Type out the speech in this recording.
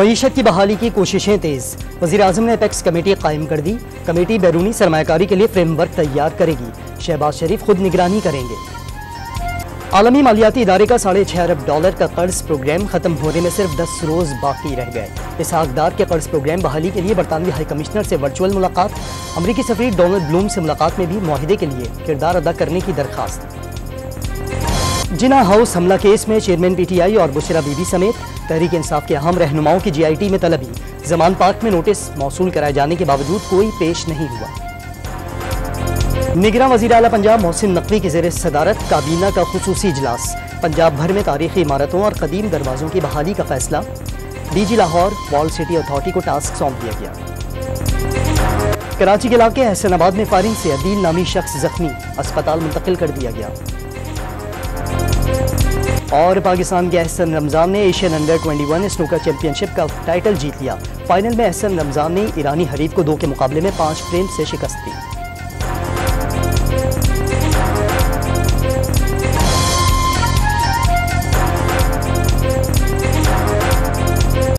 मईशत की बहाली की कोशिशें तेज। वज़ीर-ए-आज़म ने एपेक्स कमेटी कायम कर दी। कमेटी बैरूनी सरमायाकारी के लिए फ्रेमवर्क तैयार करेगी। शहबाज शरीफ खुद निगरानी करेंगे। आलमी मालियाती इदारे का $6.5 अरब का कर्ज प्रोग्राम खत्म होने में सिर्फ 10 रोज बाकी रह गए। इसहाक डार के कर्ज प्रोग्राम बहाली के लिए बरतानवी हाई कमिश्नर से वर्चुअल मुलाकात। अमरीकी सफीर डोनाल्ड ब्लूम से मुलाकात में भी मुआहिदे के लिए किरदार अदा करने की दरखास्त। जिना हाउस हमला केस में चेयरमैन PTI और बुशरा बीबी समेत तहरीक इंसाफ के अहम रहनुमाओं की GIT में तलबी। जमान पार्क में नोटिस मौसूल कराए जाने के बावजूद कोई पेश नहीं हुआ। निगरां वज़ीर आला पंजाब मोहसिन नकवी की ज़ेर सदारत काबीना का खुसूसी इजलास। पंजाब भर में तारीखी इमारतों और कदीम दरवाज़ों की बहाली का फैसला। DG Lahore wall city authority को टास्क सौंप दिया गया। कराची के इलाके एहसनाबाद में फायरिंग से अदील नामी शख्स जख्मी, अस्पताल मुंतकिल कर दिया गया। और पाकिस्तान के एहसन रमजान ने एशियन अंडर 21 स्नूकर चैंपियनशिप का टाइटल जीत लिया। फाइनल में एहसन रमजान ने ईरानी हरीफ को 2 के मुकाबले में 5 फ्रेम से शिकस्त दी।